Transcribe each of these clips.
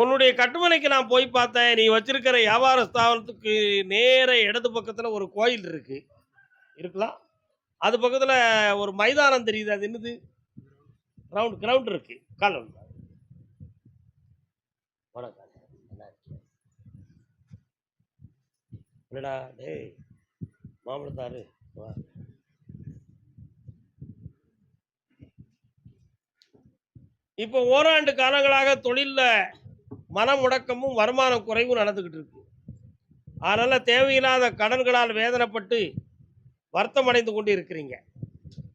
உன்னுடைய கட்டுமனைக்கு நான் போய் பார்த்தேன். நீ வச்சிருக்கிற வியாபார ஸ்தாபனத்துக்கு நேர இடது பக்கத்துல ஒரு கோயில் இருக்கு. இருக்கலாம். அது பக்கத்துல ஒரு மைதானம் தெரியுது. அது என்னது? கிரவுண்ட் இருக்கு. கால் ஒண்ணு. போடா கால். நல்லா இருக்கியா? என்னடா டேய் மாம்பழத்தாரு வா. இப்போ ஓராண்டு காலங்களாக தொழில்ல மனமுடக்கமும் வருமான குறைவும் நடந்துகிட்டு இருக்கு. அதனால தேவையில்லாத கடன்களால் வேதனைப்பட்டு வருத்தம் அடைந்து கொண்டு இருக்கிறீங்க.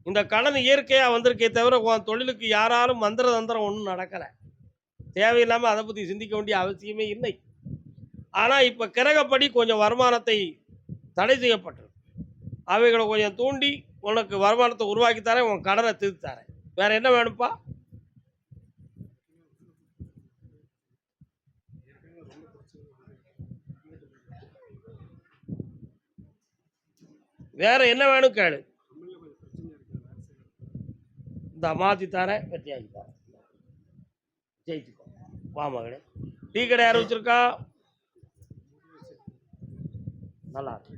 இந்த கடன் இயற்கையா வந்திருக்கே தவிர உன் தொழிலுக்கு யாராலும் மந்திர தந்திரம் ஒன்றும் நடக்கல. தேவையில்லாம அதை பத்தி சிந்திக்க வேண்டிய அவசியமே இல்லை. ஆனா இப்ப கிரகப்படி கொஞ்சம் வருமானத்தை தடை செய்யப்பட்டிருக்கு. அவைகளை கொஞ்சம் தூண்டி உனக்கு வருமானத்தை உருவாக்கி தரேன், உன் கடனை தீர்த்து தரேன். வேற என்ன வேணும்ப்பா? வேற என்ன வேணும் கேளு. இந்த மாத்தி தரேன், வெற்றியாக்கி தரேன். ஜெயிச்சுக்கோ. வா மகளே. டீ கடை யார் வச்சிருக்கா? நல்லா இருக்கு.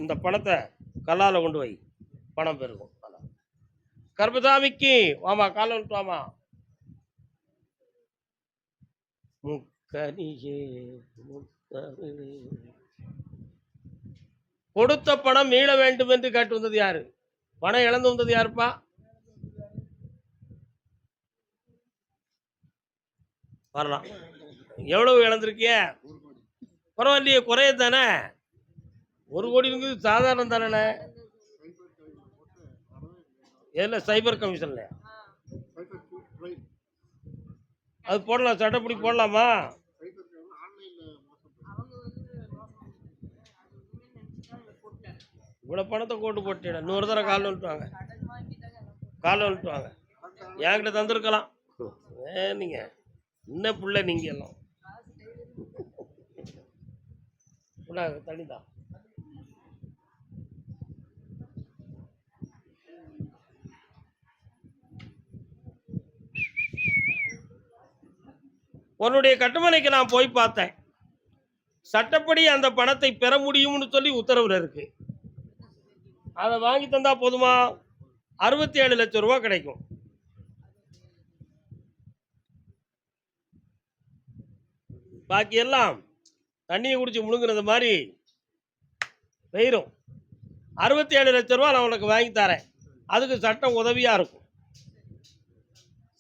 இந்த பணத்தை கல்லால கொண்டு வை, பணம் பெருகும். கர்பசாமிக்கு வாமா, கால வந்துட்டு வாமா. முக்கனியே முத்தமிழே. கொடுத்த பணம் மீள வேண்டும் என்று கேட்டு வந்தது யாரு? பணம் இழந்து வந்தது யாருப்பா? வரலாம். எவ்வளவு இழந்திருக்கிய? பரவாயில்லையே, குறைய தானே. 1 கோடி இருக்குது, சாதாரணம் தானே. எதுல? சைபர் கமிஷன்ல. அது போடலாம், சட்டப்படி போடலாமா? இவ்வளவு பணத்தை கோட்டு போட்டு இன்னொரு தடவை கால் வந்துட்டுவாங்க, கால் வந்துட்டுவாங்க. என்கிட்ட தந்திருக்கலாம். நீங்க என்ன புள்ள, நீங்க எல்லாம் தனிதான். உன்னுடைய கட்டுமனைக்கு நான் போய் பார்த்தேன். சட்டப்படி அந்த பணத்தை பெற முடியும்னு சொல்லி உத்தரவுல இருக்கு. அதை வாங்கி தந்தா போதுமா? 67 லட்சம் ரூபாய் கிடைக்கும். பாக்கி எல்லாம் தண்ணியை குடிச்சு முழுங்குறது மாதிரி பெயரும். 67 லட்சம் ரூபாய் நான் உனக்கு வாங்கி தரேன். அதுக்கு சட்டம் உதவியா இருக்கும்.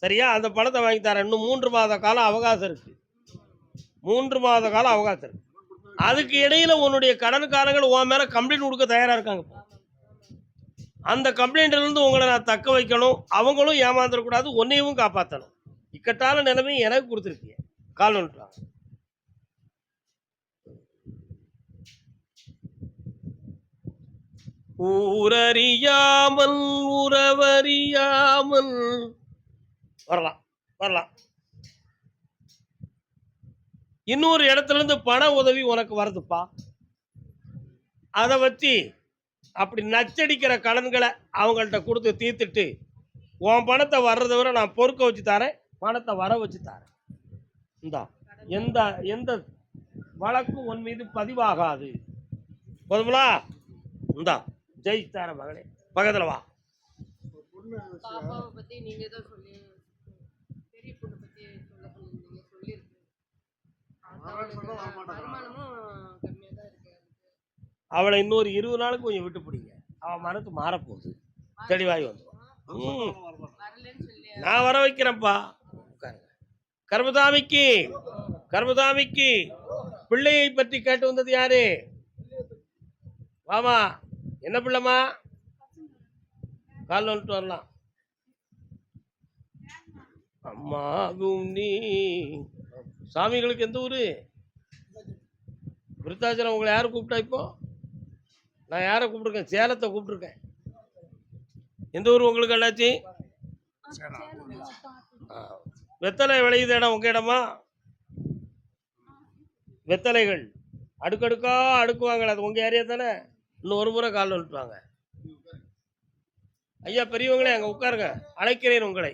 சரியா? அந்த பணத்தை வாங்கி தரேன். இன்னும் 3 மாத காலம் அவகாசம் இருக்கு. 3 மாத காலம் அவகாசம் இருக்கு. அதுக்கு இடையில உன்னுடைய கடன்காரங்கள் உன் மேல கம்ப்ளைண்ட் கொடுக்க தயாரா இருக்காங்க. அந்த கம்ப்ளைண்ட்ல இருந்து உங்களை நான் தக்க வைக்கணும். அவங்களும் ஏமாந்துடக்கூடாது, உன்னையும் காப்பாற்றணும். இக்கட்டான நிலைமை எனக்கு கொடுத்துருக்கீங்க. கால் வந்துட்டாங்க. ஊரறியாமல் உறவறியாமல் வரலாம் வரலாம். இன்னொரு இடத்துல இருந்து பண உதவி உனக்கு வருதுப்பா. அதை வச்சு அப்படி நச்சடிக்கிற கடன்களை அவங்கள்ட்ட கொடுத்து தீர்த்துட்டு உன் பணத்தை வர்றதை விட நான் பொறுக்க வச்சு தரேன், பணத்தை வர வச்சு தரேன். இந்தா, எந்த எந்த வழக்கும் உன் மீது பதிவாகாது. போதுங்களா? இந்தா, ஜெயிச்சார மகளே, பக்கத்துல வா. அவளை இன்னொரு 20 நாளுக்கு கொஞ்சம் விட்டு பிடிங்க. அவன் மனசு மாறப்போகுது, தெளிவாகி வந்துடும். நான் வர வைக்கிறேன்ப்பா. கர்மசாமிக்கு கர்மசாமிக்கு பிள்ளையை பற்றி கேட்டு வந்தது யாரு? வாமா. என்ன பிள்ளைமா? கால் வந்துட்டு வரலாம். அம்மா நீ சாமிகளுக்கு எந்த ஊரு? விருத்தாச்சலம். உங்களை யாரு கூப்பிட்டா? இப்போ நான் யாரை கூப்பிட்டுருக்கேன்? சேலத்தை கூப்பிட்டுருக்கேன். எந்த ஊர் உங்களுக்கு? அண்ணாச்சி வெத்தலை விளையுது இடம் உங்க இடமா? வெத்தலைகள் அடுக்கடுக்கா அடுக்குவாங்களே, அது உங்க ஏரியா தானே? இன்னும் ஒரு முறை கால் வந்துட்டுவாங்க. ஐயா பெரியவங்களே, அங்க உட்காருங்க, அழைக்கிறேன் உங்களை.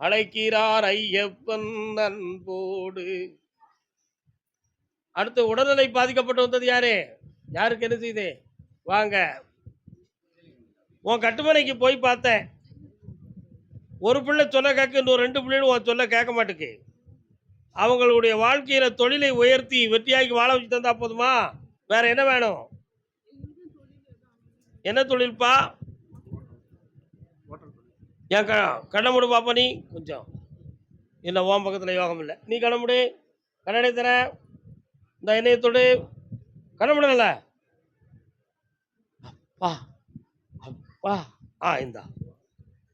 அழைக்கிறார் ஐயப்பன் அன்போடு. அடுத்து உடல்நிலை பாதிக்கப்பட்டு வந்தது யாரு? யாருக்கு என்ன செய்யுது? வாங்க. உன் கட்டுமனைக்கு போய் பார்த்தேன். ஒரு பிள்ளை சொல்ல கேட்க, இன்னும் 2 பிள்ளைகளும் உன் சொல்ல கேட்க மாட்டேக்கு. அவங்களுடைய வாழ்க்கையில தொழிலை உயர்த்தி வெற்றியாக்கி வாழ வச்சு தந்தா போதுமா? வேற என்ன வேணும்? என்ன தொழில்ப்பா? என் கண்ண முடு பாப்பா. நீ கொஞ்சம் இல்லை, ஓம் பக்கத்தில் யோகம் இல்லை. நீ கண்ண முடு. கண்ணடை தர இந்த எண்ணெயை தொடு. கண்ண முடல. அப்பா அப்பா. இந்தா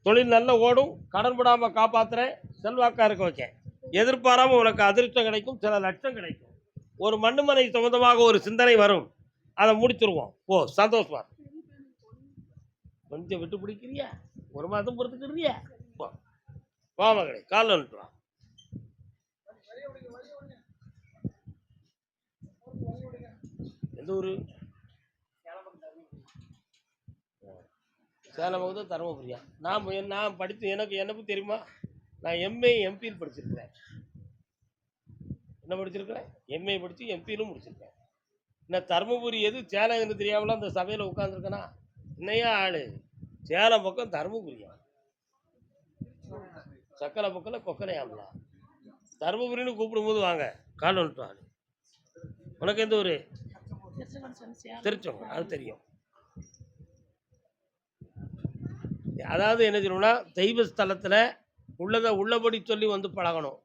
தொழில் நல்லா ஓடும். கடன் விடாம காப்பாத்துறேன். செல்வாக்கா இருக்க வைக்க. எதிர்பாராம உனக்கு அதிர்ஷ்டம் கிடைக்கும். சில லட்சம் கிடைக்கும். ஒரு மண்ணுமனை சம்பந்தமாக ஒரு சிந்தனை வரும். அதை முடிச்சிருவோம். ஓ, சந்தோஷமா. கொஞ்சம் விட்டு பிடிக்கிறியா? ஒரு மாதம் பொறுத்துக்கிறியா? வா மகளே, காலில் வந்துட்டு வா. எந்த ஊரு? சேலம் பக்கத்தில் தருமபுரியா? நான் படித்து எனக்கு என்ன தெரியுமா? நான் எம்ஏ எம்பியில் படிச்சிருக்கிறேன். என்ன படிச்சிருக்கிறேன்? எம்ஏ படித்து எம்பியிலும் முடிச்சிருக்கேன். நான் தருமபுரி எது சேலம் என்று தெரியாமலாம் அந்த சபையில் உட்காந்துருக்கேனா? இன்னையா ஆளு சேலம் பக்கம் தருமபுரியா? சக்கரை பக்கம் கொக்கரையாமலா? தருமபுரின்னு கூப்பிடும்போது வாங்க, கால் வந்துட்டு வாங்க. உனக்கு எந்த ஊர்? திருச்செங்கோடு. அது தெரியும். அதாவது என்ன சொல்லணும்னா, தெய்வ ஸ்தலத்தில் உள்ளதை உள்ளபடி சொல்லி வந்து பழகணும்.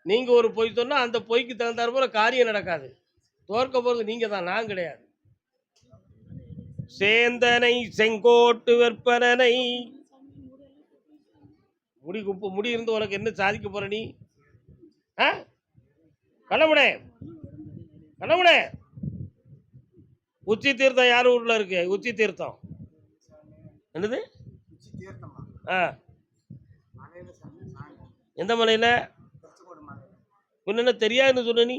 நீங்கள் ஒரு பொய் சொன்னால் அந்த பொய்க்கு தகுந்தாற் போல காரியம் நடக்காது. தோற்க போகிறது நீங்கள் தான், நான் கிடையாது. சேந்தனை செங்கோட்டு வெற்பனை முடி இருந்து உனக்கு என்ன சாதிக்க போற நீ? கண்ணமுடே கண்ணமுடே. உச்சி தீர்த்தம் யார் ஊர்ல இருக்கு? உச்சி தீர்த்தம் என்னது? எந்த மலையில? என்ன தெரியாதுன்னு சொன்ன நீ?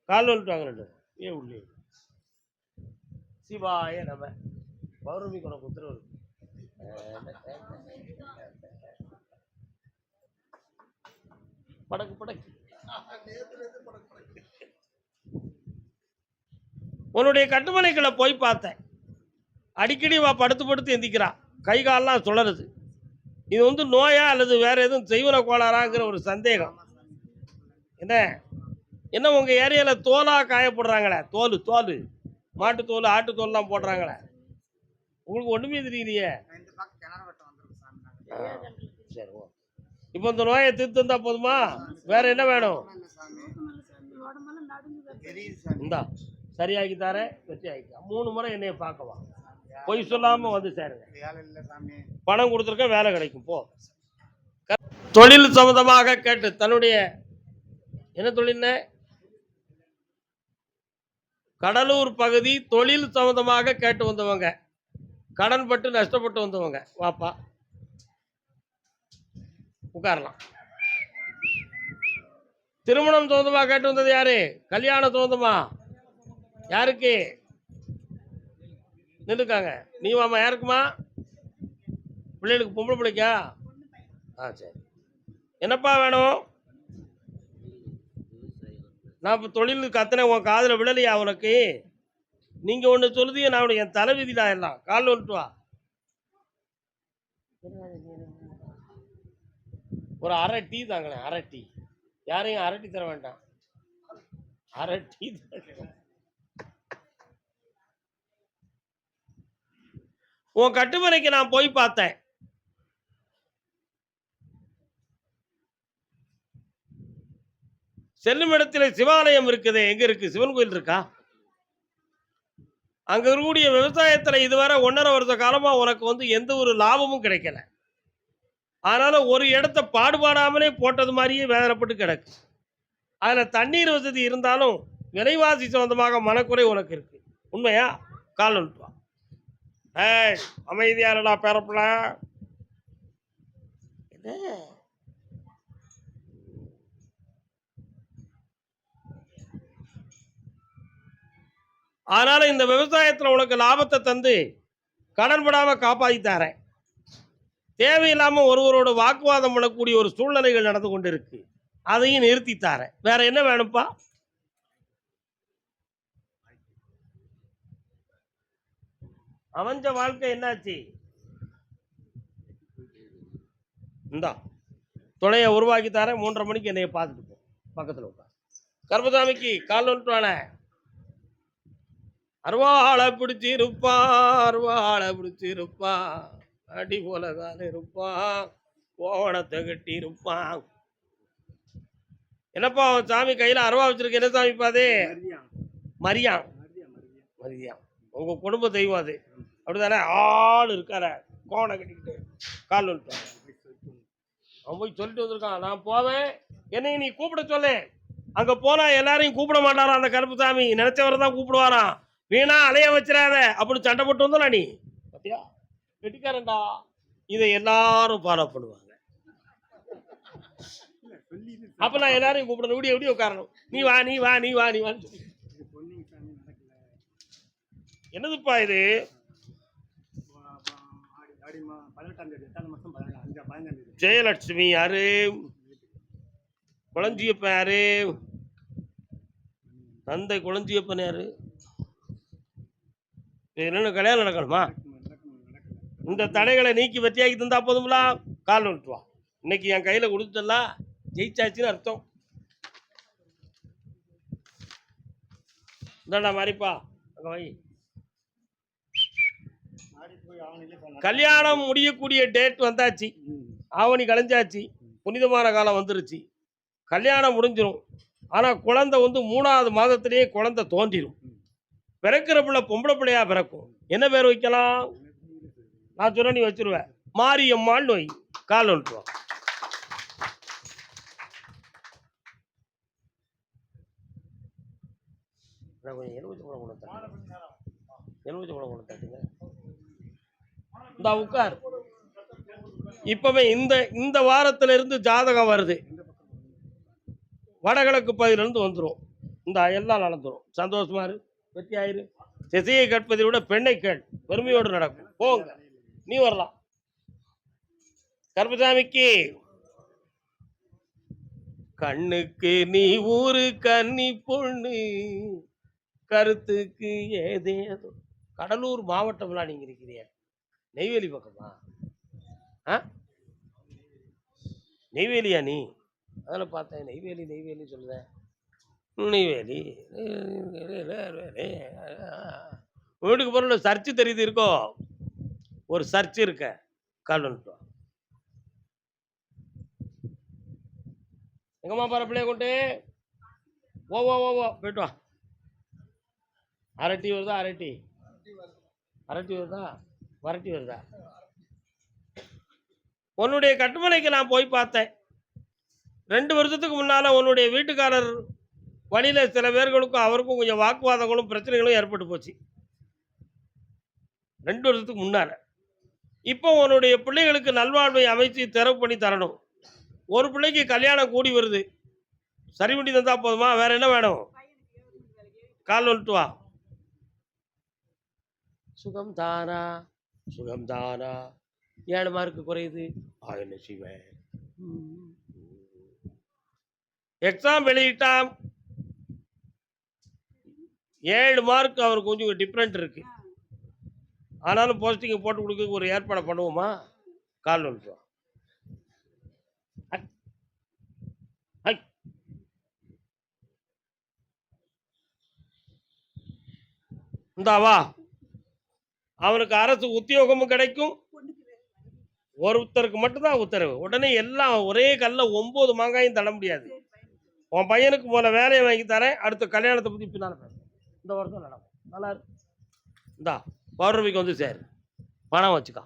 கால் வந்துட்டாங்க. ஏன் உள்ளே சிவாய நம. பௌர்ணமி உனக்கு உத்தரவு. படக்கு படக்கு. உன்னுடைய கட்டுமனைகளை போய் பார்த்தேன். அடிக்கடி வா படுத்து படுத்து எந்திக்கிறா. கை காலெல்லாம் சுழருது. இது வந்து நோயா அல்லது வேற எதுவும் செய்வன கோளாறாங்கிற ஒரு சந்தேகம். என்ன என்ன உங்க ஏரியால தோலா காயப்படுறாங்களே? தோல் மாட்டு தோல், ஆட்டு தோல்லாம் போடுறாங்களே. உங்களுக்கு ஒண்ணுமே தெரியலையே. சரி, இப்போ இந்த நோயை தீர்த்து வந்தா போதுமா? வேற என்ன வேணும்? இந்தா சரியாக்கி தரேன். வெற்றி ஆகிக்க. 3 முறை என்னைய பார்க்கவா. பொய் சொல்லாம வந்து சேருங்க. பணம் கொடுத்துருக்க, வேலை கிடைக்கும். போ. தொழில் சம்பந்தமாக கேட்டு தன்னுடைய என்ன தொழில்? கடலூர் பகுதி தொழில் சம்பந்தமாக கேட்டு வந்தவங்க, கடன் பட்டு நஷ்டப்பட்டு வந்தவங்க. வாப்பா உட்காரலாம். திருமணம் சம்பந்தமாக கேட்டு வந்தது யாரு? கல்யாணம் சம்பந்தமா யாருக்கு? நின்றுக்காங்க. நீ வாமா. யாருக்குமா? பிள்ளைகளுக்கு. பொம்பளை பிள்ளைக்கா? சரி. என்னப்பா வேணும்? நான் இப்போ தொழில் கத்துனேன், உன் காதில் விழலையா உனக்கு? நீங்க ஒன்று சொல்லுதீங்க, நான் என் தலைவிதிடா. எல்லாம் காலில் வந்துட்டு வா. ஒரு அரை டீ தாங்களேன். அரை டீ. யாரையும் அரை டீ தர வேண்டாம். அரை டீ. உன் கட்டுமனைக்கு நான் போய் பார்த்தேன். செல்லும் இடத்துல சிவாலயம் இருக்குது. எங்க இருக்கு? சிவன் கோயில் இருக்கா? அங்க இருக்கக்கூடிய விவசாயத்துல இதுவரை 1.5 வருஷ காலமா உனக்கு வந்து எந்த ஒரு லாபமும் கிடைக்கல. அதனால ஒரு இடத்த பாடுபாடாமலே போட்டது மாதிரியே வேதனைப்பட்டு கிடக்கு. அதுல தண்ணீர் வசதி இருந்தாலும் விலைவாசி சம்பந்தமாக மனக்குறை உனக்கு இருக்கு. உண்மையா? கால் வந்துட்டு வா. அமைதியாரடா பேரப்புல. அதனால இந்த விவசாயத்துல உனக்கு லாபத்தை தந்து கடன் படாம காப்பாத்தி தரேன். தேவையில்லாமல் ஒருவரோட வாக்குவாதம் பண்ணக்கூடிய ஒரு சூழ்நிலைகள் நடந்து கொண்டு இருக்கு. அதையும் நிறுத்தித்தாரேன். வேற என்ன வேணும்ப்பா? அமைஞ்ச வாழ்க்கை என்னாச்சு? இந்தா துணையை உருவாக்கி தரேன். 3:30 மணிக்கு என்னைய பார்த்துட்டு போ. பக்கத்தில் உட்கார். கர்மசாமிக்கு கால் வந்துட்டான. அருவாளை பிடிச்சிருப்பான், அருவாளை பிடிச்சிருப்பான், அடி போலதான் இருப்பான், கோவணத்தை கட்டி இருப்பான். என்னப்பா அவன் சாமி கையில் அருவா வச்சிருக்க? என்ன சாமிப்பா அது? மரியான். மரியான் உங்க குடும்ப தெய்வம் அது, அப்படிதானே? ஆள் இருக்கார கோவணை கட்டிக்கிட்டு கால் வந்துட்டான். அவன் போய் சொல்லிட்டு வந்திருக்கான், நான் போவேன், என்னை நீ கூப்பிட சொல்லு. அங்க போனா எல்லாரையும் கூப்பிட மாட்டாராம் அந்த கருப்புசாமி, நினைச்சவரை தான் கூப்பிடுவாராம். வீணா அலைய வச்சிடாத அப்படி சண்டை போட்டு வந்தா நீ பத்தியா கெட்டிக்காரன்டா. இதை எல்லாரும் ஃபாலோ பண்ணுவாங்க. அப்ப நான் எல்லாரையும் கூப்பிடணும், எப்படி எப்படி உட்காரணும், நீ வா நீ வா நீ வா நீ வா. என்னதுப்பா இது? ஜெயலட்சுமி யாரு? குளஞ்சியப்பன் யாரு? தந்தை குளஞ்சியப்பன் யாரு? என்ன கல்யாணம் நடக்கணுமா? இந்த தடைகளை நீக்கி வெற்றியாக்கி தந்தா போதுங்களா? கால் விட்டுவா. இன்னைக்கு என் கையில கொடுத்துட்டா ஜெயிச்சாச்சுன்னு அர்த்தம். இந்தாண்டா மாதிரிப்பா அங்க வை. கல்யாணம் முடியக்கூடிய டேட் வந்தாச்சு, ஆவணி கலைஞ்சாச்சு, புனிதமான காலம் வந்துருச்சு. கல்யாணம் முடிஞ்சிடும். ஆனா குழந்தை 3வது மாதத்திலேயே குழந்தை தோன்றிடும். பிறக்கிற பிள்ளை பொம்பளை பிள்ளையா பிறக்கும். என்ன பேர் வைக்கலாம்? நான் சொன்ன நீ வச்சிருவேன். மாரியம்மான்னு வை. கால் வந்துட்டுவோம். எலுமிச்சம்பழம் கொண்டு தட்டுங்க. இந்த உட்கார். இப்பவே இந்த வாரத்துல இருந்து ஜாதகம் வருது. வடகிழக்கு பகுதியிலிருந்து வந்துடும். இந்த எல்லாம் நடந்துடும். சந்தோஷமா இரு, வெற்றி ஆயிரு. திசையை கற்பதை விட பெண்ணை கேள், பெருமையோடு நடக்கும். போங்க, நீ வரலாம். கருப்பசாமிக்கு கண்ணுக்கு நீ ஊரு கன்னி பொண்ணு, கருத்துக்கு ஏதேதோ. கடலூர் மாவட்டம்லாம் நீங்க இருக்கிறீங்க. நெய்வேலி பக்கமா? நெய்வேலியா நீ? அதில் பார்த்தேன் நெய்வேலி நெய்வேலி சொல்லுதேன். நெய்வேலி வீட்டுக்கு போகிற சர்ச்சு தெரியுது இருக்கோ? ஒரு சர்ச் இருக்க. கால் வந்துட்டோம். எங்கம்மா பாரு பிள்ளைய கொண்டு ஓ போயிட்டு வா. அரட்டி வருதா? அரட்டி வருதா? வரட்டி வருதா? உன்னுடைய கட்டுமனைக்கு நான் போய் பார்த்தேன். 2 வருஷத்துக்கு முன்னால உன்னுடைய வீட்டுக்காரர் வழியில சில பேர்களுக்கும் அவருக்கும் கொஞ்சம் வாக்குவாதங்களும் பிரச்சனைகளும் ஏற்பட்டு போச்சு. 2 வருஷத்துக்கு முன்னால. இப்போ உன்னுடைய பிள்ளைகளுக்கு நல்வாழ்வை அமைச்சு திறவு பண்ணி தரணும். ஒரு பிள்ளைக்கு கல்யாணம் கூடி வருது. சரி பண்ணி தந்தா போதுமா? வேற என்ன வேணும்? கால் வந்துட்டு வா. சுகம் தானா சுகம் தானா? 7 மார்க்கு குறையுது. என்ன செய்வேன்? எக்ஸாம் வெளியிட்டான். 7 மார்க் அவருக்கு கொஞ்சம் டிஃப்ரெண்ட் இருக்கு. ஆனாலும் போஸ்டிங் போட்டு கொடுக்க ஒரு ஏற்பாடு பண்ணுவோமா? கால் வந்துட்டு இந்தாவா. அவனுக்கு அரசு உத்தியோகமும் கிடைக்கும். ஒருத்தருக்கு மட்டும்தான் உத்தரவு. உடனே எல்லாம் ஒரே கல்ல 9 மாங்காயும் தட முடியாது. உன் பையனுக்கு போல வேலையை வாங்கி தரேன். அடுத்த கல்யாணத்தை பற்றி பின்னால் பேசுறேன். இந்த வருஷம் நடக்கும். நல்லா இருக்கு. இந்தா பௌர்ணமிக்கு வந்து சேரு. பணம் வச்சுக்கா.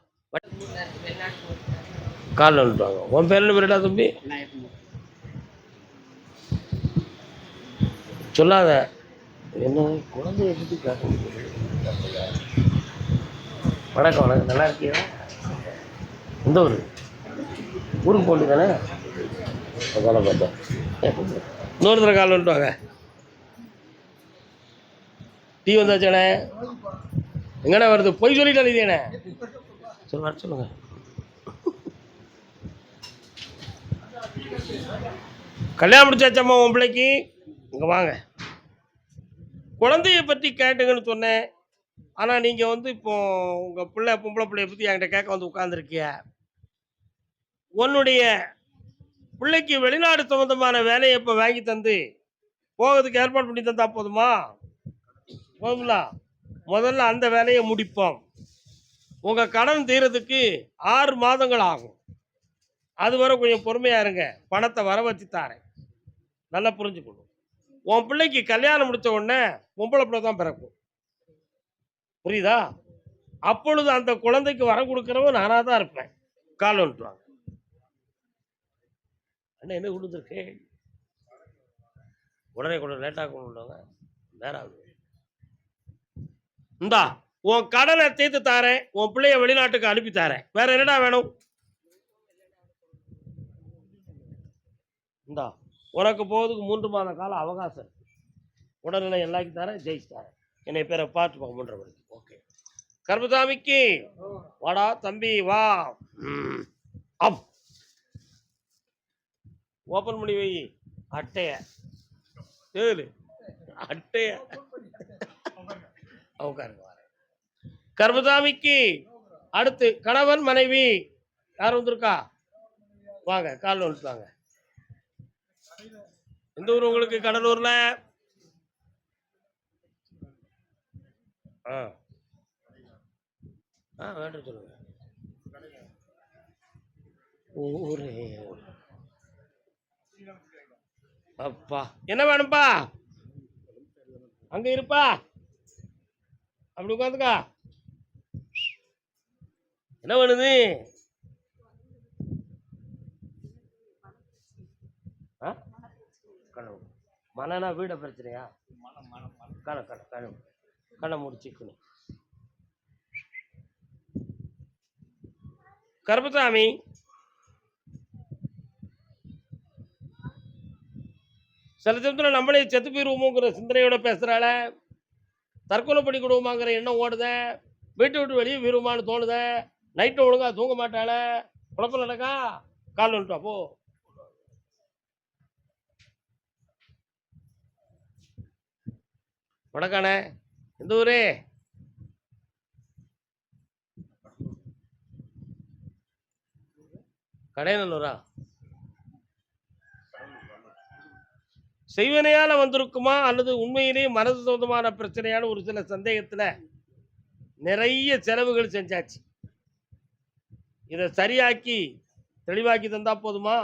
காலில் வந்துட்டாங்க. உன் பேர் என்ன பேருடா தம்பி? சொல்லாத. என்ன குழந்தைய பற்றி கேட்க. வணக்கம். நல்லா இருக்கியா? எந்த ஊர்? ஊருக்கு போட்டு தானே காலை பார்த்தோம். இன்னொருத்தர கால் வந்துட்டுவாங்க. டீ வந்தாச்சானே? எங்கண்ணா வருது? பொய் சொல்லிட்டாலே இதேண்ணே. சரி வர சொல்லுங்க. கல்யாணம் முடிச்சாச்சம்மா உன் பிள்ளைக்கு? இங்கே வாங்க. குழந்தைய பற்றி கேட்டுங்கன்னு சொன்னேன். ஆனால் நீங்கள் வந்து இப்போ உங்கள் பிள்ளை பொம்பளை பிள்ளைய பற்றி என்கிட்ட கேட்க வந்து உட்காந்துருக்கிய. உன்னுடைய பிள்ளைக்கு வெளிநாடு சம்பந்தமான வேலையை இப்போ வாங்கி தந்து போகிறதுக்கு ஏற்பாடு பண்ணி தந்தா போதுமா? போதுங்களா? முதல்ல அந்த வேலையை முடிப்போம். உங்கள் கடன் தீரத்துக்கு 6 மாதங்கள் ஆகும். அதுவரை கொஞ்சம் பொறுமையாக இருங்க. பணத்தை வர வச்சு தாரேன். நல்லா புரிஞ்சுக்கணும். உன் பிள்ளைக்கு கல்யாணம் முடித்த உடனே பொம்பளை பிள்ளை தான் பிறக்கும். புரியுதா? அப்பொழுது அந்த குழந்தைக்கு வரம் கொடுக்குறவன் நானாக தான் இருப்பேன். கால் வந்துட்டுவாங்க. அண்ணன் என்ன கொடுத்துருக்கு? உடனே கூட லேட்டாக கொண்டு விடுவாங்க. நேரம் ஆகுது. இந்தா உன் கடனை தீர்த்து தாரேன். உன் பிள்ளைய வெளிநாட்டுக்கு அனுப்பி தாரேன். வேற என்னடா வேணும்? இந்தா உனக்கு போகிறதுக்கு 3 மாத கால அவகாசம். உடல்நிலை எல்லாக்கி தரேன். ஜெயிச்சு தரேன். என்னை பேரை பார்த்து பார்க்க 3:30 மணிக்கு. ஓகே. கருப்பசாமிக்கு வாடா தம்பி வா. அப் ஓப்பன் பண்ணி வை அட்டைய. ஏழு அட்டைய உட்காருங்க. கருப்பசாமிக்கு அடுத்து கணவன் மனைவி யார் வந்திருக்கா? வாங்க, கால் வந்துட்டாங்க. எந்த ஊர் உங்களுக்கு? கடலூர்ல. வேண்டாம் சொல்லுங்க. ஊரே அப்பா என்ன வேணும்ப்பா? அங்க இருப்பா. அப்படி உட்காந்துக்கா. என்ன வேணுது? மனனா வீட பிரச்சனையா? கண்ணை முடிச்சுக்கணும். கருப்பசாமி சில சமயத்தில் நம்மளே செத்து போயிருவோமோங்கிற சிந்தனையோட பேசுறாள. தற்கொலை பண்ணி கொடுவோமாங்கிற எண்ணம் ஓடுத. வீட்டை விட்டு வெளியே வீருமான்னு தோணுத. நைட்டு ஒழுங்கா தூங்க மாட்டாள. குழப்பம் நடக்கா. கால் வந்துட்டா போ. வணக்கானே. எந்த ஊரே? கடையநல்லூரா? செய்வனையால வந்திருக்குமா அல்லது உண்மையிலேயே மனசு சொந்தமான பிரச்சனையான ஒரு சில சந்தேகத்துல நிறைய செலவுகள் செஞ்சாச்சு. இதை சரியாக்கி தெளிவாக்கி தந்தா போதுமா?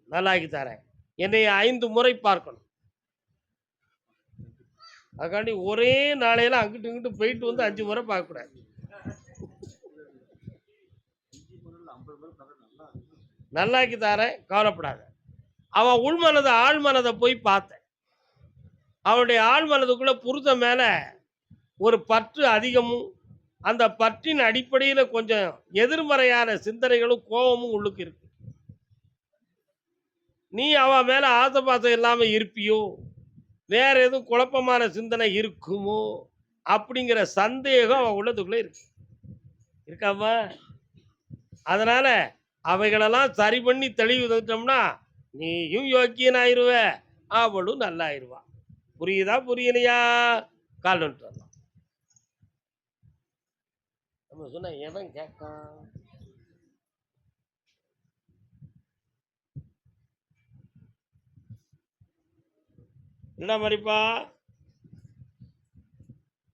நல்லாக்கி தரேன். என்னை 5 முறை பார்க்கணும். அதுக்காண்டி ஒரே நாளையில அங்கிட்டு இங்கிட்டு போயிட்டு வந்து 5 முறை பார்க்கக்கூடாது. நல்லாக்கி தரேன், கவலைப்படாத. அவன் உள்மனதை ஆழ்மனதை போய் பார்த்தேன். அவனுடைய ஆழ்மனதுக்குள்ள புருஷ மேல ஒரு பற்று அதிகமும், அந்த பற்றின் அடிப்படையில் கொஞ்சம் எதிர்மறையான சிந்தனைகளும் கோபமும் உள்ளுக்கு இருக்கு. நீ அவன் மேல ஆசைபாசம் இல்லாம இருப்பியோ, வேற எதுவும் குழப்பமான சிந்தனை இருக்குமோ அப்படிங்கிற சந்தேகம் அவன் உள்ளதுக்குள்ள இருக்கு. இருக்காமா? அதனால அவைகளெல்லாம் சரி பண்ணி தெளிவு தந்துட்டோம்னா நீயும் யோக்கியனாயிருவ, அவளும் நல்லாயிருவா. புரியுதா புரியலையா? கால் வந்துட்டு வரலாம். நம்ம சொன்ன எவன் கேட்கான்? என்ன மாதிரிப்பா?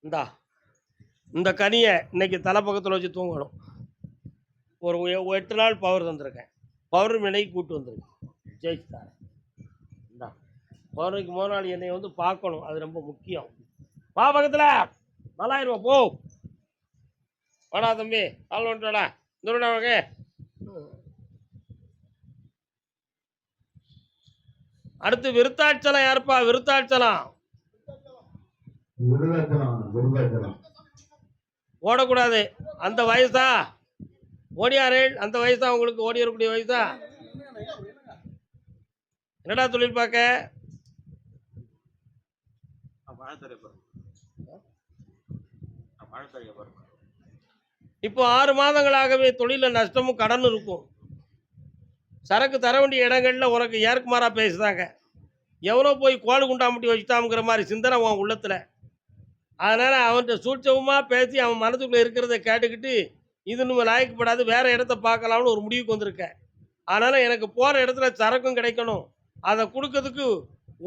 இந்தா இந்த கனியை இன்னைக்கு தலை பக்கத்தில் வச்சு தூங்கணும். ஒரு 8 நாள் பவர் தந்திருக்கேன். பவர் விலைக்கு கூட்டு வந்துருக்கு. ஜெயிச்சுட்டாரு. இந்தா பௌர்ணமிக்கு 3 நாள் என்னை வந்து பார்க்கணும். அது ரொம்ப முக்கியம். வா பக்கத்தில். நல்லாயிருவா போ. வாடா தம்பி, கால் வந்துட்டாடா. இந்த வாங்க. அடுத்து விருத்தாச்சலம் யாருப்பா? விருத்தாச்சலம் ஓடக்கூடாது. அந்த வயசா ஓடியாரே? அந்த வயசா உங்களுக்கு? ஓடி வரக்கூடிய வயசா? என்னடா தொழில் பார்க்க? இப்போ 6 மாதங்களாகவே தொழில நஷ்டமும் கடனும் இருக்கும். சரக்கு தர வேண்டிய இடங்கள்ல உனக்கு ஏற்குமாறா பேசுதாங்க. எவனோ போய் கோழி குண்டாமுட்டி வச்சுட்டாங்கிற மாதிரி சிந்தனை உன் உள்ளத்துல. அதனால அவன்கிட்ட சூட்சமமா பேசி அவன் மனதுக்குள்ள இருக்கிறத கேட்டுக்கிட்டு, இது நம்ம லாயக்கப்படாது, வேற இடத்த பார்க்கலாம்னு ஒரு முடிவுக்கு வந்திருக்க. அதனால எனக்கு போற இடத்துல சரக்கும் கிடைக்கணும். அத குடுக்கறதுக்கு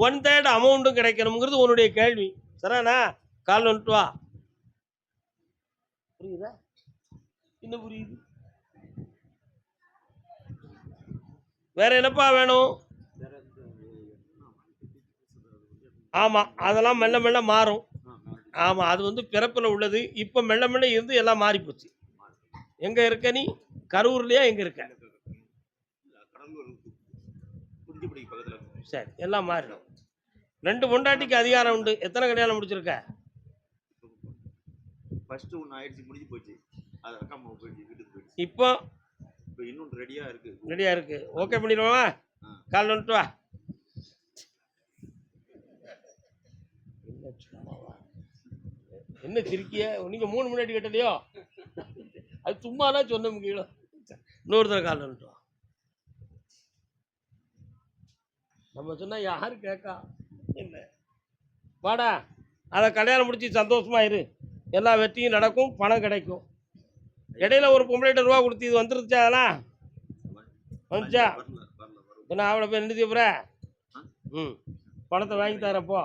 1/3 அமௌண்ட்டும் கிடைக்கணும்ங்கிறது உன்னுடைய கேள்வி. சரிதானா? காலைல வந்துட்டு வா. புரியுதா? என்ன புரியுது? வேற என்னப்பா வேணும்? ஆமா. அதெல்லாம் மெல்ல மெல்ல மாறும். ஆமா. அது வந்து பிறப்புல உள்ளது. இப்ப மெல்ல மெல்ல இருந்து எல்லாம் மாறி போச்சு. எங்க இருக்க நீ? கரூர்லயா எங்க இருக்க? சரி. எல்லாம் மாறிடும். 2 பொண்டாட்டிக்கு அதிகாரம் உண்டு. எத்தனை கல்யாணம் முடிச்சிருக்க? ஃபர்ஸ்ட் ஒன்னு ஆயிடுச்சு, முடிஞ்சு போச்சு. அது அக்கா அம்மா போயிடுச்சு, வீட்டுக்கு போயிடுச்சு. இப்போ இப்போ இன்னும் ரெடியா இருக்கு. ரெடியா இருக்கு. ஓகே பண்ணிடுவோமா? காலைல வந்துட்டு வா. என்ன சிரிக்கிய? நீங்க 3 முன்னாடி கட்டலையோ? அது சும்மாதான் சொன்ன கீழே. இன்னொரு தடவை காலைல வந்துட்டு வா. நம்ம சொன்னா யாரு கேட்கா? என்ன வாடா. அதை கல்யாணம் முடிச்சு சந்தோஷமா இரு. எல்லா வெற்றியும் நடக்கும், பணம் கிடைக்கும். இடையில ஒரு பொம்பளைகிட்ட ரூபா கொடுத்து இது வந்துருச்சா? அதெல்லாம் வந்துச்சா? என்ன அவளை போய் நின்று போற? பணத்தை வாங்கி தரப்போ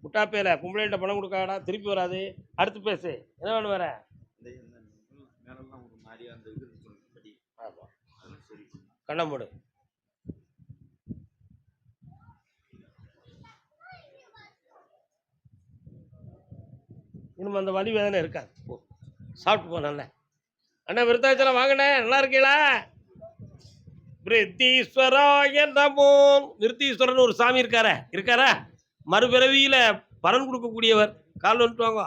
முட்டாப்பையில பொம்பளைகிட்ட பணம் கொடுக்காடா, திருப்பி வராது. அடுத்து பேசு. என்ன வேணும் வேற? கண்ண மூடு. இன்னும் அந்த வலி வேதனை இருக்காது. சாப்பிட்டு போனல அண்ணா. விருத்தாச்சலம் வாங்கண்ணே. நல்லா இருக்கீங்களா? விருத்தீஸ்வராய நமோ. விருத்தீஸ்வரன் ஒரு சாமி இருக்காரா? மறுபிறவியில பலன் கொடுக்கக்கூடியவர். கால் வந்துட்டு வாங்க.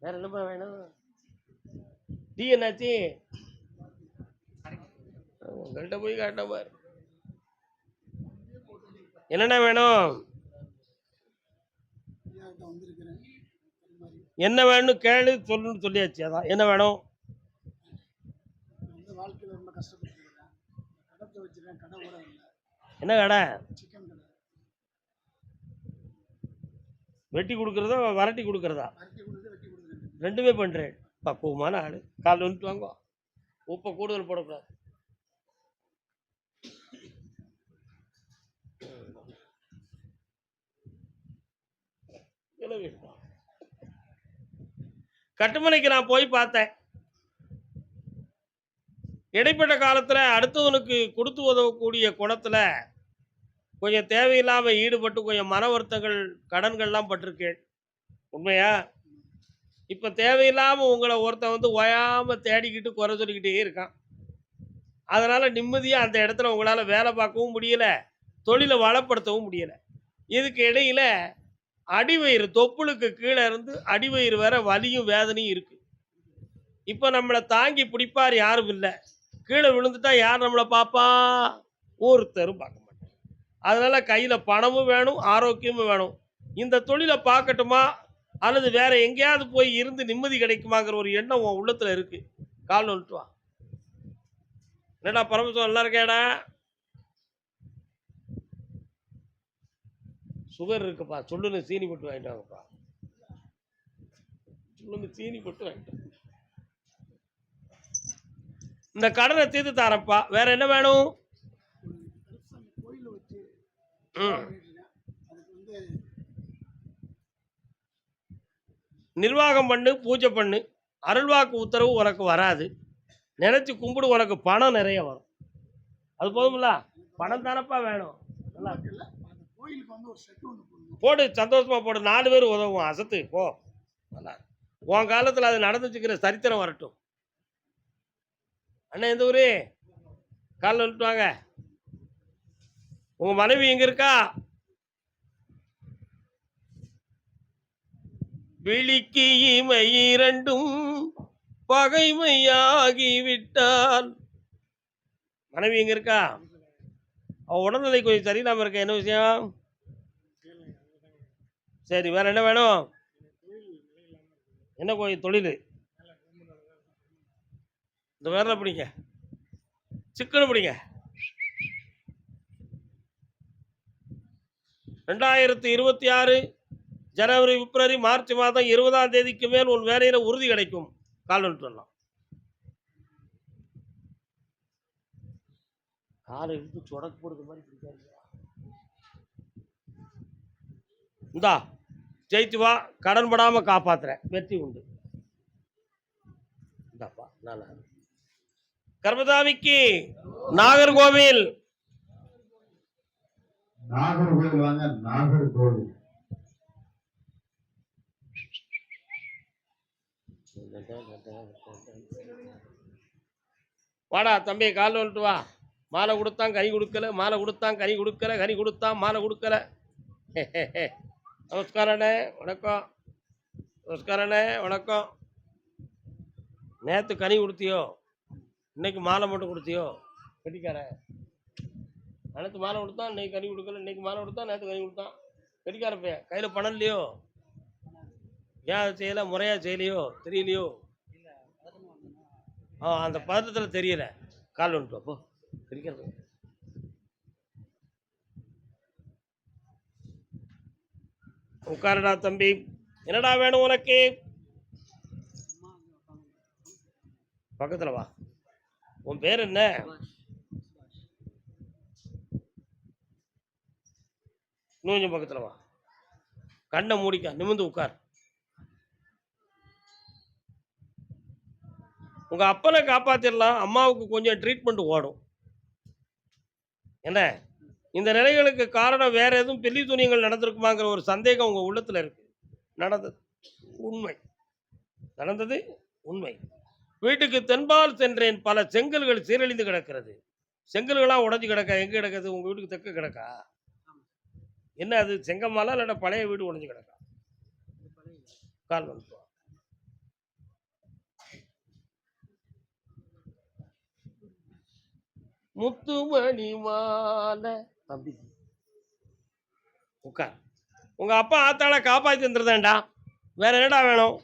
வேற என்னப்பா வேணும்? டீ என்னாச்சு? உங்கள்கிட்ட போய் காட்ட பாரு. என்னென்ன வேணும்? என்ன வேணும் கேளு, சொல்லுன்னு சொல்லியாச்சு. அதான் என்ன வேணும்? என்ன கடை? வெட்டி கொடுக்கறதா வரட்டி கொடுக்கறதா? ரெண்டுமே பண்றேன். பக்குவமான ஆளு. கால் வந்துட்டு வாங்க. உப்பை கூடுதல் போடக்கூடாது. கட்டுமனைக்கு நான் போய் பார்த்தேன். இடைப்பட்ட காலத்துல அடுத்தவனுக்கு கொடுத்து உதவக்கூடிய குணத்துல கொஞ்சம் தேவையில்லாம ஈடுபட்டு கொஞ்சம் மன வருத்தங்கள், கடன்கள்லாம் பட்டிருக்கேன். உண்மையா? இப்ப தேவையில்லாம உங்களை ஒருத்தன் வந்து ஓயாம தேடிக்கிட்டு குறை சொல்லிக்கிட்டே இருக்கான். அதனால நிம்மதியா அந்த இடத்துல உங்களால வேலை பார்க்கவும் முடியல, தொழிலை வளப்படுத்தவும் முடியல. இதுக்கு இடையில அடிவயிறு, தொப்புளுக்கு கீழே இருந்து அடிவயிறு வேற வலியும் வேதனையும் இருக்கு. இப்ப நம்மளை தாங்கி பிடிப்பார் யாரும் இல்லை. கீழே விழுந்துட்டா யார் நம்மளை பாப்பா? ஒருத்தரும் பார்க்க மாட்டாங்க. அதனால கையில பணமும் வேணும், ஆரோக்கியமும் வேணும். இந்த தொழிலை பார்க்கட்டுமா அல்லது வேற எங்கேயாவது போய் இருந்து நிம்மதி கிடைக்குமாங்கிற ஒரு எண்ணம் உன் உள்ளத்துல இருக்கு. கால் வந்துட்டு வா. என்னடா பரமசிவம் நல்லா இருக்கேடா? சுகர் இருக்குப்பா, சொல்லுன்னு சீனி போட்டு வாங்கிட்டு வாங்கப்பா. சொல்லுன்னு சீனி போட்டு வாங்கிட்டு. இந்த கடனை தீர்த்து தரப்பா. வேற என்ன வேணும்? நிர்வாகம் பண்ணு, பூஜை பண்ணு. அருள்வாக்கு உத்தரவு உனக்கு வராது. நினைச்சு கும்பிடு, உனக்கு பணம் நிறைய வரும். அது போதும்ல? பணம் தானப்பா வேணும். போடு, சந்தோஷமா போடு. 4 பேர் உதவும். அசத்து போ. நல்லா உன் காலத்துல அது நடந்துச்சுக்கிற சரித்திரம் வரட்டும். அண்ணா எந்த ஊரு? காலைல வந்துட்டு வாங்க. உங்க மனைவி எங்க இருக்கா? விழிக்கு இமை இரண்டும் பகைமையாகிவிட்டால். மனைவி எங்க இருக்கா? அவ உடல்நிலை கொஞ்சம் சரியில்லாம இருக்க. என்ன விஷயம்? சரி, வேற என்ன வேணும்? என்ன கோயில் தொழில்? இந்த விரல பிடிங்க, சிக்கனு பிடிங்க. 2026 ஜனவரி, பிப்ரவரி, மார்ச் மாதம் 20ஆம் தேதிக்கு மேல் உன் வேலையில உறுதி கிடைக்கும். கால் வந்துட்டு வரலாம். காலை இழுத்து சொடக்கு போடுற மாதிரி பிடிக்காது. இந்தா ஜெயிச்சு வா, கடன் படாம காப்பாத்துறேன், வெற்றி உண்டு. இந்தாப்பா நல்லா. கர்மசாமிக்கு நாகர்கோவில். நாகர்கோவில் வாங்க, நாகர்கோவில். வாடா தம்பி, கால் வந்துட்டு வா. மாலை கொடுத்தான் கனி கொடுக்கல, மாலை கொடுத்தான் கனி கொடுக்கல, கனி கொடுத்தான் மாலை கொடுக்கல. நமஸ்காரண்ணே, வணக்கம். நமஸ்காரண்ணே, வணக்கம். நேற்று கனி கொடுத்தியோ, இன்னைக்கு மாலை மட்டும் கொடுத்தியோ? கெட்டிக்கார நேற்று மாலை கொடுத்தான், இன்னைக்கு கனி கொடுக்கல, இன்னைக்கு மாலை கொடுத்தான், நேற்று கனி கொடுத்தான். கெட்டிக்கார பையன் கையில் பணம் இல்லையோ? ஏன் அதை செய்யலை, முறையாக செய்யலையோ, தெரியலையோ? அந்த பதட்டத்தில் தெரியல. கால் வந்துட்டு அப்போ கெட்டிக்கார உட்காரடா தம்பி. என்னடா வேணும் உனக்கு? பக்கத்துல வா. உன் பேர் என்ன? இன்னும் கொஞ்சம் பக்கத்துல வா. கண்ணை மூடிக்க, நிமிர்ந்து உட்கார். உங்க அப்பனை காப்பாத்திடலாம், அம்மாவுக்கு கொஞ்சம் ட்ரீட்மெண்ட் ஓடும். என்ன இந்த நிலைகளுக்கு காரணம் வேற எதுவும் பெரிய துணியங்கள் நடந்திருக்குமாங்கிற ஒரு சந்தேகம் உங்க உள்ளத்துல இருக்கு. நடந்தது உண்மை, நடந்தது உண்மை. வீட்டுக்கு தென்பால் சென்றேன், பல செங்கல்கள் சீரழிந்து கிடக்கிறது. செங்கல்களாம் உடஞ்சி கிடக்கா. எங்க கிடக்குது? உங்க வீட்டுக்கு தெற்கு கிடக்கா? என்ன அது, செங்கமாலா இல்லாட்ட பழைய வீடு உடஞ்சி கிடக்கா? கால் வந்து முத்துமணி மாலை தம்பி உட்கார். உங்க அப்பா ஆத்தாள காப்பாற்றி தந்துருதான்டா, வேற என்னடா வேணும்?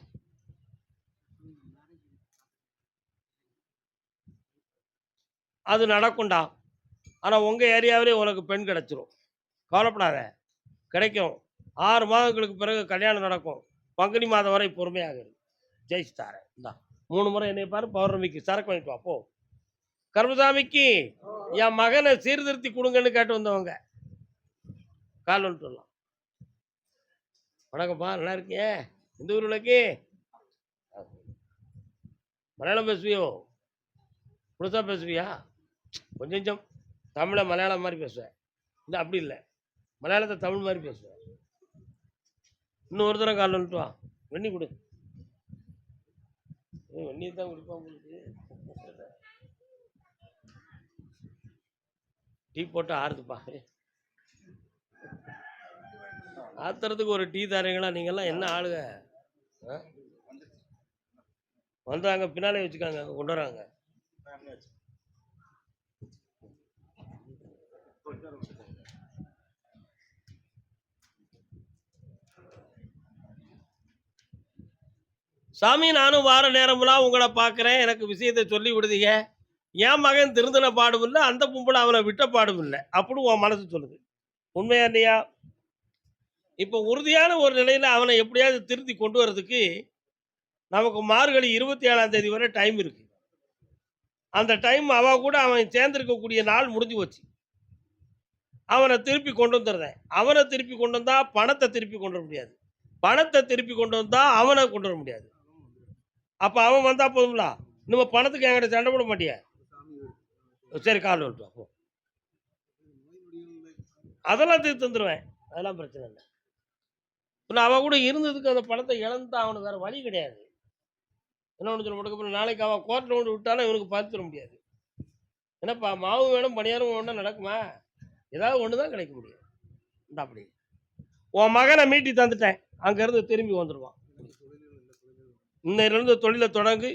அது நடக்கும்டா. ஆனால் உங்கள் ஏரியாவிலே உனக்கு பெண் கிடைச்சிரும், கவலைப்படாத. கிடைக்கும். 6 மாதங்களுக்கு பிறகு கல்யாணம் நடக்கும். பங்குனி மாதம் வரை பொறுமையாக இருக்கு. ஜெயிச்சு தாரேன். இந்தா 3 முறை என்னை பாரு, பௌர்ணமிக்கு சரக்கு வாங்கிட்டு வா போ. கர்மசாமிக்கு என் மகனை சீர்திருத்தி கொடுங்கன்னு கேட்டு வந்தவங்க கால் வந்துட்டு வரலாம். வணக்கம்ப்பா, நல்லா இருக்கியே? எந்த ஊர் உனக்கு? மலையாளம் பேசுவியோ? புதுசாக பேசுவியா? கொஞ்சம் கொஞ்சம் தமிழை மலையாளம் மாதிரி பேசுவேன். இல்லை அப்படி இல்லை, மலையாளத்தை தமிழ் மாதிரி பேசுவேன். இன்னும் ஒரு தடவை கால் வந்துட்டு வா. வெண்ணி கொடு. வெண்ணி தான் குடிப்பா உங்களுக்கு. டீ போட்டு ஆறுதுப்பா. ஆத்துறதுக்கு ஒரு டீ தாரீங்களா? நீங்கள்லாம் என்ன ஆளுங்க? வந்தாங்க, பின்னாலே வச்சுக்காங்க, கொண்டு வராங்க. சாமி, நானும் வார நேரம்லாம் உங்களை பார்க்குறேன், எனக்கு விஷயத்தை சொல்லி விடுதீங்க. என் மகன் திருந்தின பாடும் இல்லை, அந்த பொம்பளை அவனை விட்ட பாடும் இல்லை அப்படி உன் மனசு சொல்லுது. உண்மையா இல்லையா? இப்போ உறுதியான ஒரு நிலையில் அவனை எப்படியாவது திருத்தி கொண்டு வரதுக்கு நமக்கு மார்கழி 27ஆம் தேதி வரை டைம் இருக்கு. அந்த டைம் கூட அவன் சேர்ந்திருக்கக்கூடிய நாள் முடிஞ்சு போச்சு. அவனை திருப்பி கொண்டு வந்துடுறேன். அவனை திருப்பி கொண்டு வந்தா பணத்தை திருப்பி கொண்டு வர முடியாது, பணத்தை திருப்பி கொண்டு வந்தா அவனை கொண்டு வர முடியாது. அப்போ அவன் வந்தா போதும்ல. நம்ம பணத்துக்கு என்கிட்ட சண்டை போட மாட்டியா? சரி, கால் விட்டு அப்போ அதெல்லாம் தீர்த்து தந்துடுவேன், அதெல்லாம் பிரச்சனை இல்லை. இல்லை, அவன் கூட இருந்ததுக்கு அந்த பணத்தை இழந்தா அவனுக்கு வேறு வழி கிடையாது. என்ன ஒன்று சொல்ல முடியும், நாளைக்கு அவன் கோர்ட்டில் கொண்டு விட்டாலும் இவனுக்கு பார்த்து தர முடியாது. ஏன்னாப்பா, மாவு வேணும் பணியாரம் வேணும் நடக்குமா? ஏதாவது ஒன்று தான் கிடைக்க முடியும். இந்த அப்படி உன் மகனை மீட்டி தந்துட்டேன், அங்கேருந்து திரும்பி வந்துடுவான். இன்னையிலேருந்து தொழிலை தொடங்கி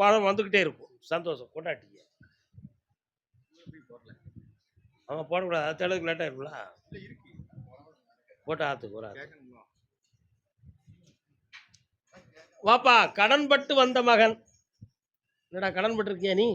பணம் வந்துக்கிட்டே இருக்கும். சந்தோஷம் கொண்டாட்டிங்க. அவன் போடக்கூடாது, அது தெளிவுக்கு லேட்டாக இருக்குல்ல, போட்டு ஆற்றுக்கு ஒரு வாப்பா கடன்பட்டு வந்த மகன். என்னடா கடன்பட்டு இருக்கியா நீ?